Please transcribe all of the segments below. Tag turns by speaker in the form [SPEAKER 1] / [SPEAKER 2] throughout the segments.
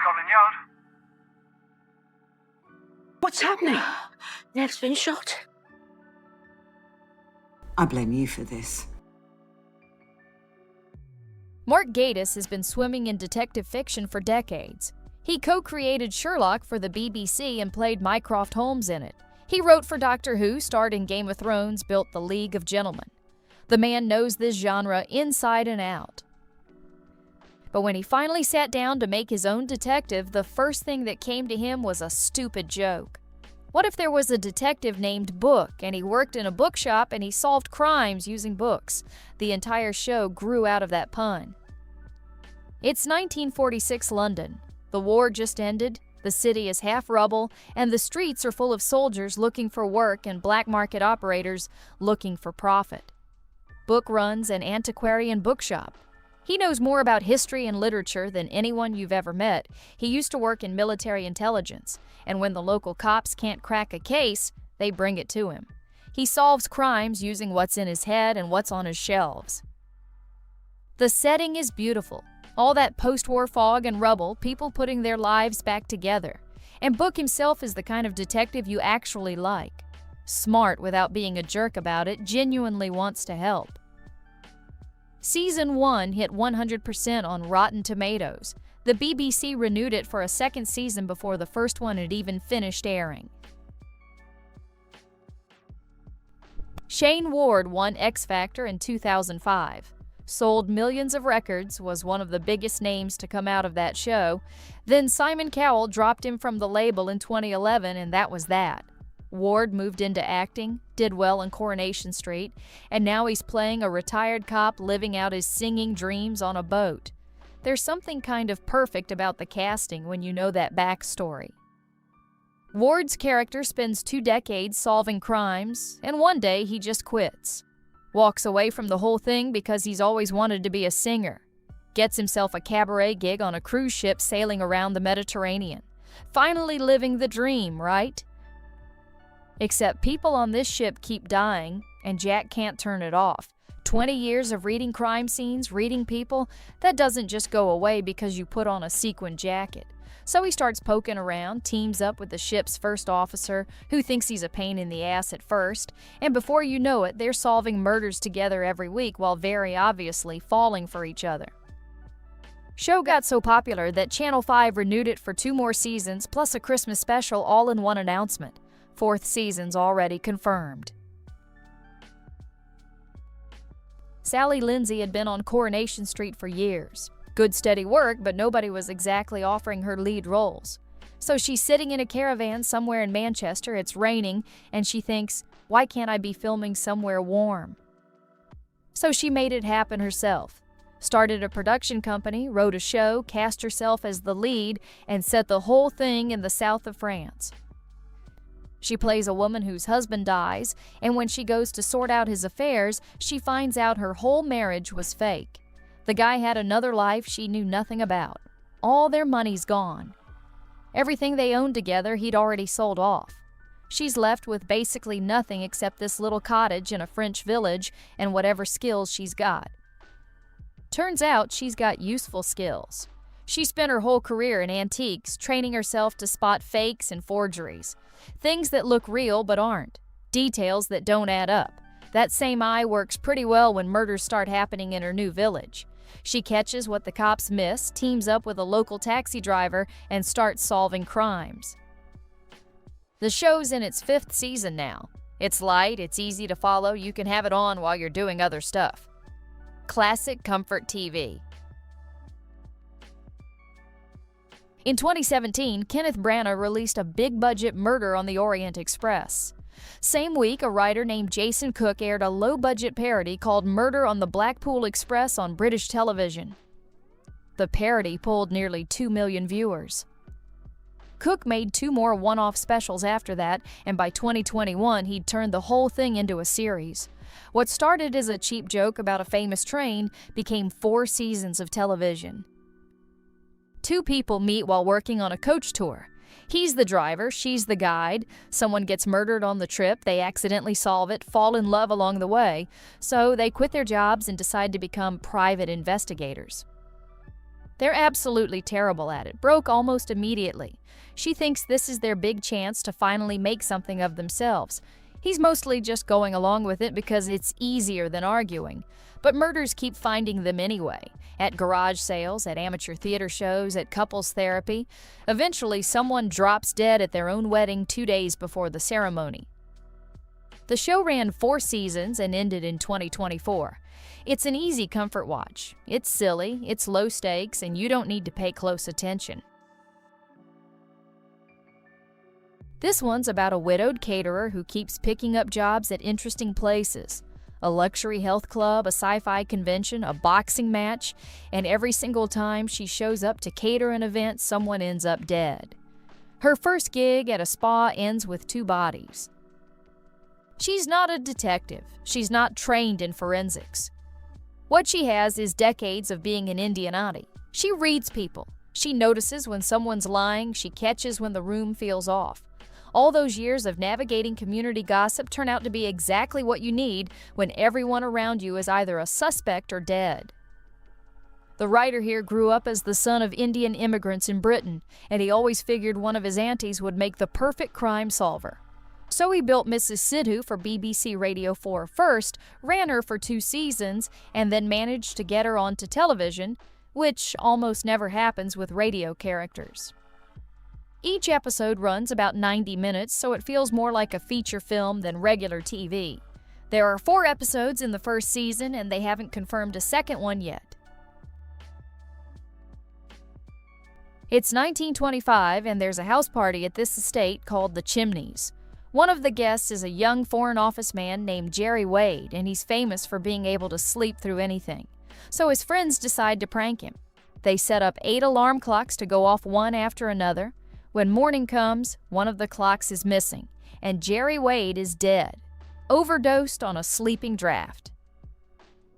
[SPEAKER 1] Scotland Yard.
[SPEAKER 2] What's happening?
[SPEAKER 3] Nev's been shot.
[SPEAKER 2] I blame you for this.
[SPEAKER 4] Mark Gatiss has been swimming in detective fiction for decades. He co-created Sherlock for the BBC and played Mycroft Holmes in it. He wrote for Doctor Who, starred in Game of Thrones, built The League of Gentlemen. The man knows this genre inside and out. But when he finally sat down to make his own detective, the first thing that came to him was a stupid joke. What if there was a detective named Book, and he worked in a bookshop and he solved crimes using books? The entire show grew out of that pun. It's 1946 London. The war just ended, the city is half rubble, and the streets are full of soldiers looking for work and black market operators looking for profit. Book runs an antiquarian bookshop. He knows more about history and literature than anyone you've ever met. He used to work in military intelligence, and when the local cops can't crack a case, they bring it to him. He solves crimes using what's in his head and what's on his shelves. The setting is beautiful. All that post-war fog and rubble, people putting their lives back together. And Book himself is the kind of detective you actually like. Smart without being a jerk about it, genuinely wants to help. Season 1 hit 100% on Rotten Tomatoes. The BBC renewed it for a second season before the first one had even finished airing. Shane Ward won X Factor in 2005. Sold millions of records, was one of the biggest names to come out of that show. Then Simon Cowell dropped him from the label in 2011, and that was that. Ward moved into acting, did well in Coronation Street, and now he's playing a retired cop living out his singing dreams on a boat. There's something kind of perfect about the casting when you know that backstory. Ward's character spends 2 decades solving crimes, and one day he just quits. Walks away from the whole thing because he's always wanted to be a singer. Gets himself a cabaret gig on a cruise ship sailing around the Mediterranean. Finally living the dream, right? Except people on this ship keep dying, and Jack can't turn it off. 20 years of reading crime scenes, reading people, that doesn't just go away because you put on a sequin jacket. So he starts poking around, teams up with the ship's first officer, who thinks he's a pain in the ass at first, and before you know it, they're solving murders together every week while very obviously falling for each other. Show got so popular that Channel 5 renewed it for 2 more seasons plus a Christmas special all in one announcement. 4th season's already confirmed. Sally Lindsay had been on Coronation Street for years. Good steady work, but nobody was exactly offering her lead roles. So she's sitting in a caravan somewhere in Manchester, it's raining, and she thinks, why can't I be filming somewhere warm? So she made it happen herself. Started a production company, wrote a show, cast herself as the lead, and set the whole thing in the south of France. She plays a woman whose husband dies, and when she goes to sort out his affairs, she finds out her whole marriage was fake. The guy had another life she knew nothing about. All their money's gone. Everything they owned together he'd already sold off. She's left with basically nothing except this little cottage in a French village and whatever skills she's got. Turns out she's got useful skills. She spent her whole career in antiques, training herself to spot fakes and forgeries. Things that look real but aren't. Details that don't add up. That same eye works pretty well when murders start happening in her new village. She catches what the cops miss, teams up with a local taxi driver, and starts solving crimes. The show's in its 5th season now. It's light, it's easy to follow, you can have it on while you're doing other stuff. Classic comfort TV. In 2017, Kenneth Branagh released a big-budget Murder on the Orient Express. Same week, a writer named Jason Cook aired a low-budget parody called Murder on the Blackpool Express on British television. The parody pulled nearly 2 million viewers. Cook made 2 more one-off specials after that, and by 2021, he'd turned the whole thing into a series. What started as a cheap joke about a famous train became 4 seasons of television. 2 people meet while working on a coach tour. He's the driver, she's the guide. Someone gets murdered on the trip, they accidentally solve it, fall in love along the way, so they quit their jobs and decide to become private investigators. They're absolutely terrible at it, broke almost immediately. She thinks this is their big chance to finally make something of themselves. He's mostly just going along with it because it's easier than arguing. But murders keep finding them anyway. At garage sales, at amateur theater shows, at couples therapy. Eventually, someone drops dead at their own wedding 2 days before the ceremony. The show ran 4 seasons and ended in 2024. It's an easy comfort watch. It's silly, it's low stakes, and you don't need to pay close attention. This one's about a widowed caterer who keeps picking up jobs at interesting places. A luxury health club, a sci-fi convention, a boxing match, and every single time she shows up to cater an event, someone ends up dead. Her first gig at a spa ends with 2 bodies. She's not a detective. She's not trained in forensics. What she has is decades of being an Indianati. She reads people. She notices when someone's lying. She catches when the room feels off. All those years of navigating community gossip turn out to be exactly what you need when everyone around you is either a suspect or dead. The writer here grew up as the son of Indian immigrants in Britain, and he always figured one of his aunties would make the perfect crime solver. So he built Mrs. Sidhu for BBC Radio 4 first, ran her for 2 seasons, and then managed to get her onto television, which almost never happens with radio characters. Each episode runs about 90 minutes, so it feels more like a feature film than regular TV. There are 4 episodes in the first season, and they haven't confirmed a second one yet. It's 1925, and there's a house party at this estate called the Chimneys. One of the guests is a young Foreign Office man named Jerry Wade, and he's famous for being able to sleep through anything. So his friends decide to prank him. They set up 8 alarm clocks to go off one after another. When morning comes, one of the clocks is missing, and Jerry Wade is dead, overdosed on a sleeping draft.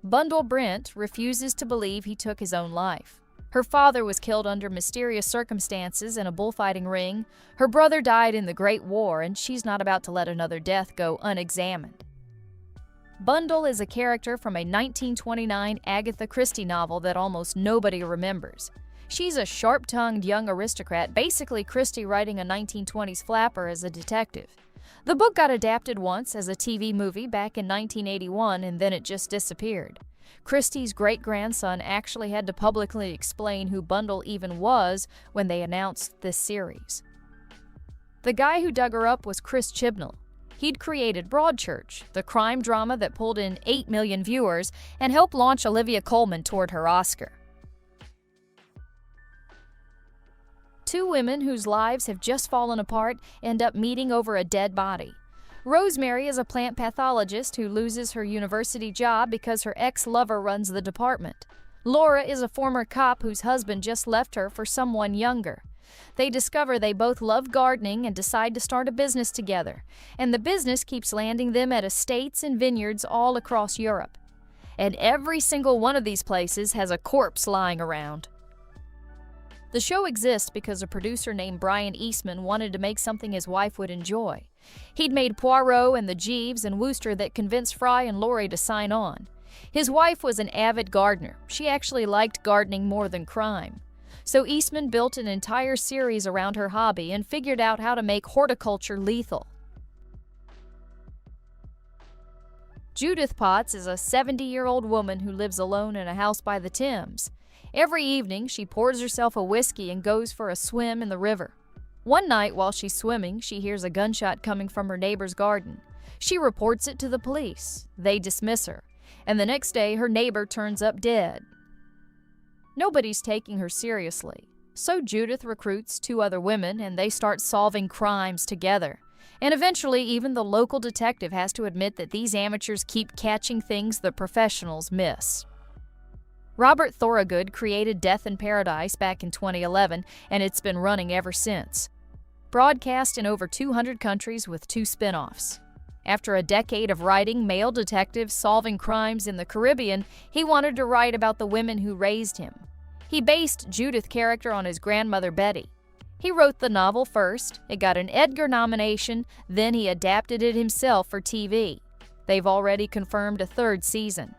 [SPEAKER 4] Bundle Brent refuses to believe he took his own life. Her father was killed under mysterious circumstances in a bullfighting ring. Her brother died in the Great War, and she's not about to let another death go unexamined. Bundle is a character from a 1929 Agatha Christie novel that almost nobody remembers. She's a sharp-tongued young aristocrat, basically Christie writing a 1920s flapper as a detective. The book got adapted once as a TV movie back in 1981, and then it just disappeared. Christie's great-grandson actually had to publicly explain who Bundle even was when they announced this series. The guy who dug her up was Chris Chibnall. He'd created Broadchurch, the crime drama that pulled in 8 million viewers and helped launch Olivia Colman toward her Oscar. 2 women whose lives have just fallen apart end up meeting over a dead body. Rosemary is a plant pathologist who loses her university job because her ex-lover runs the department. Laura is a former cop whose husband just left her for someone younger. They discover they both love gardening and decide to start a business together, and the business keeps landing them at estates and vineyards all across Europe. And every single one of these places has a corpse lying around. The show exists because a producer named Brian Eastman wanted to make something his wife would enjoy. He'd made Poirot and the Jeeves and Wooster that convinced Fry and Laurie to sign on. His wife was an avid gardener. She actually liked gardening more than crime. So Eastman built an entire series around her hobby and figured out how to make horticulture lethal. Judith Potts is a 70-year-old woman who lives alone in a house by the Thames. Every evening, she pours herself a whiskey and goes for a swim in the river. One night, while she's swimming, she hears a gunshot coming from her neighbor's garden. She reports it to the police. They dismiss her. And the next day, her neighbor turns up dead. Nobody's taking her seriously. So Judith recruits 2 other women, and they start solving crimes together. And eventually, even the local detective has to admit that these amateurs keep catching things the professionals miss. Robert Thorogood created Death in Paradise back in 2011, and it's been running ever since. Broadcast in over 200 countries with 2 spin-offs. After a decade of writing male detectives solving crimes in the Caribbean, he wanted to write about the women who raised him. He based Judith character on his grandmother Betty. He wrote the novel first, it got an Edgar nomination, then he adapted it himself for TV. They've already confirmed a 3rd season.